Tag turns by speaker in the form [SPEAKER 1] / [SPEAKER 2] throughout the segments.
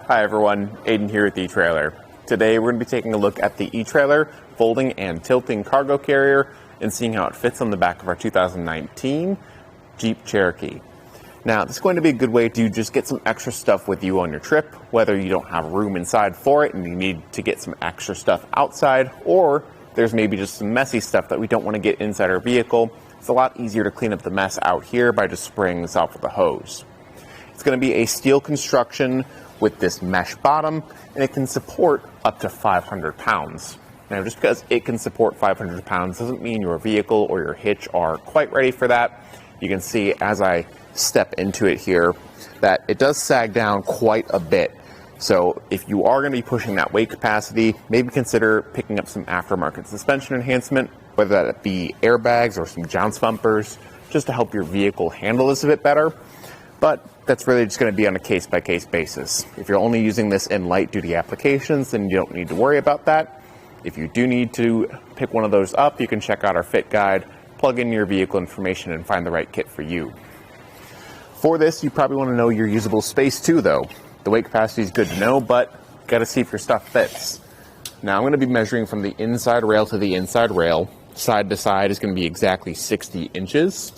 [SPEAKER 1] Hi everyone, Aiden here with eTrailer. Today we're going to be taking a look at the eTrailer folding and tilting cargo carrier and seeing how it fits on the back of our 2019 Jeep Cherokee. Now this is going to be a good way to just get some extra stuff with you on your trip, whether you don't have room inside for it and you need to get some extra stuff outside, or there's maybe just some messy stuff that we don't want to get inside our vehicle. It's a lot easier to clean up the mess out here by just spraying this off with a hose. It's going to be a steel construction with this mesh bottom, and it can support up to 500 pounds. Now, just because it can support 500 pounds doesn't mean your vehicle or your hitch are quite ready for that. You can see as I step into it here that it does sag down quite a bit. So if you are going to be pushing that weight capacity, maybe consider picking up some aftermarket suspension enhancement, whether that be airbags or some jounce bumpers, just to help your vehicle handle this a bit better. But that's really just going to be on a case-by-case basis. If you're only using this in light-duty applications, then you don't need to worry about that. If you do need to pick one of those up, you can check out our fit guide, plug in your vehicle information, and find the right kit for you. For this, you probably want to know your usable space too, though. The weight capacity is good to know, but got to see if your stuff fits. Now, I'm going to be measuring from the inside rail to the inside rail. Side to side is going to be exactly 60 inches.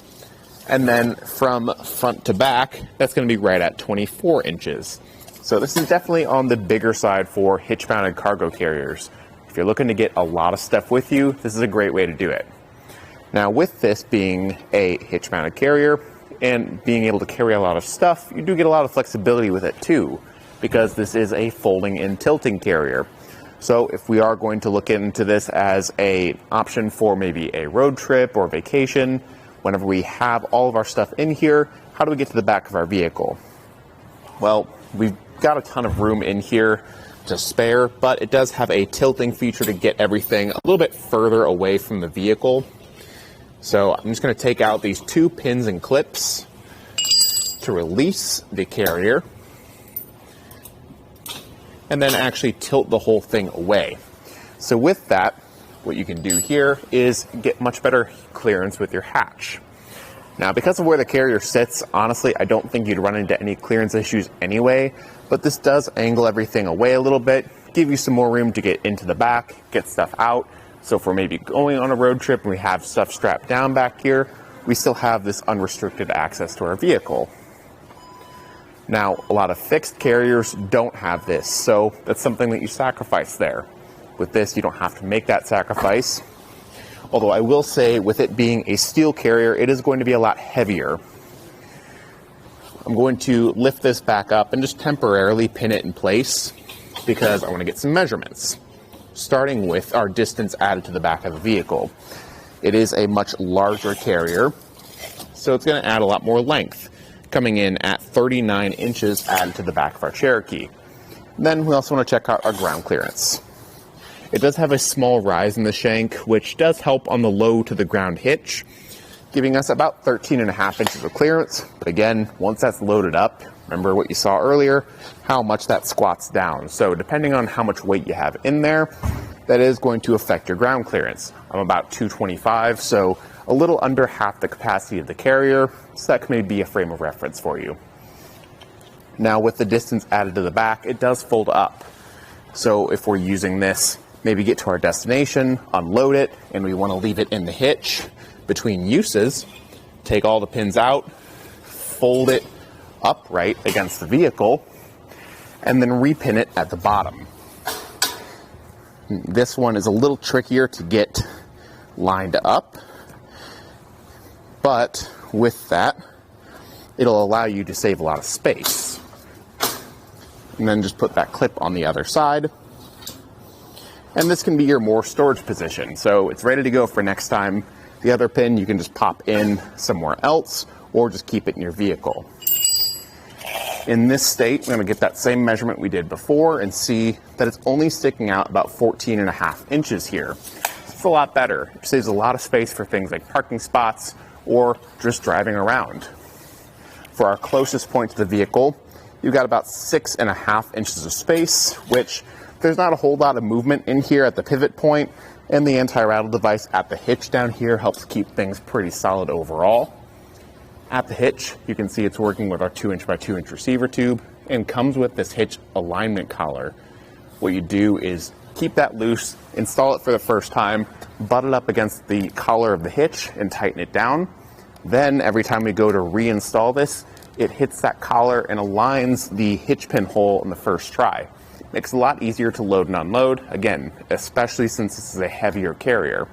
[SPEAKER 1] And then from front to back, that's going to be right at 24 inches. So this is definitely on the bigger side for hitch-mounted cargo carriers. If you're looking to get a lot of stuff with you, this is a great way to do it. Now, with this being a hitch-mounted carrier and being able to carry a lot of stuff, you do get a lot of flexibility with it too, because this is a folding and tilting carrier. So if we are going to look into this as an option for maybe a road trip or vacation, whenever we have all of our stuff in here, how do we get to the back of our vehicle? Well, we've got a ton of room in here to spare, but it does have a tilting feature to get everything a little bit further away from the vehicle. So I'm just going to take out these two pins and clips to release the carrier, and then actually tilt the whole thing away. So with that, what you can do here is get much better clearance with your hatch. Now, because of where the carrier sits, honestly, I don't think you'd run into any clearance issues anyway, but this does angle everything away a little bit, give you some more room to get into the back, get stuff out. So if we're maybe going on a road trip and we have stuff strapped down back here, we still have this unrestricted access to our vehicle. Now, a lot of fixed carriers don't have this, so that's something that you sacrifice there. With this, you don't have to make that sacrifice. Although I will say, with it being a steel carrier, it is going to be a lot heavier. I'm going to lift this back up and just temporarily pin it in place because I want to get some measurements. Starting with our distance added to the back of the vehicle. It is a much larger carrier, so it's going to add a lot more length, coming in at 39 inches added to the back of our Cherokee. Then we also want to check out our ground clearance. It does have a small rise in the shank, which does help on the low to the ground hitch, giving us about 13.5 inches of clearance. But again, once that's loaded up, remember what you saw earlier, how much that squats down. So depending on how much weight you have in there, that is going to affect your ground clearance. I'm about 225, so a little under half the capacity of the carrier, so that may be a frame of reference for you. Now with the distance added to the back, it does fold up. So if we're using this, maybe get to our destination, unload it, and we want to leave it in the hitch between uses, take all the pins out, fold it upright against the vehicle, and then repin it at the bottom. This one is a little trickier to get lined up, but with that, it'll allow you to save a lot of space. And then just put that clip on the other side. And this can be your more storage position. So it's ready to go for next time. The other pin you can just pop in somewhere else or just keep it in your vehicle. In this state, we're going to get that same measurement we did before and see that it's only sticking out about 14.5 inches here. It's a lot better. It saves a lot of space for things like parking spots or just driving around. For our closest point to the vehicle, you've got about 6.5 inches of space, which there's not a whole lot of movement in here at the pivot point, and the anti-rattle device at the hitch down here helps keep things pretty solid overall. At the hitch, you can see it's working with our 2-inch by 2-inch receiver tube. and comes with this hitch alignment collar. What you do is keep that loose, install it for the first time, butt it up against the collar of the hitch and tighten it down. Then every time we go to reinstall this, it hits that collar and aligns the hitch pin hole in the first try. Makes it a lot easier to load and unload, again, especially since this is a heavier carrier.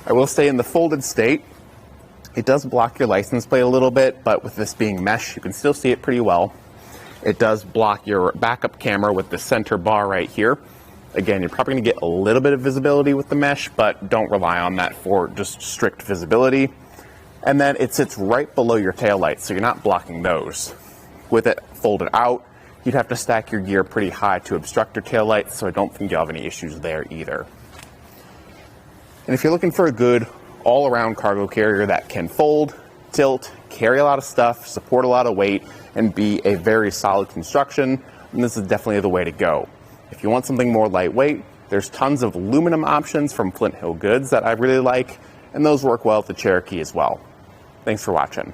[SPEAKER 1] I will say in the folded state, it does block your license plate a little bit, but with this being mesh, you can still see it pretty well. It does block your backup camera with the center bar right here. Again, you're probably going to get a little bit of visibility with the mesh, but don't rely on that for just strict visibility. And then it sits right below your taillights, so you're not blocking those. With it folded out, you'd have to stack your gear pretty high to obstruct your taillights, so I don't think you'll have any issues there either. And if you're looking for a good all-around cargo carrier that can fold, tilt, carry a lot of stuff, support a lot of weight, and be a very solid construction, then this is definitely the way to go. If you want something more lightweight, there's tons of aluminum options from Flint Hill Goods that I really like, and those work well with the Cherokee as well. Thanks for watching.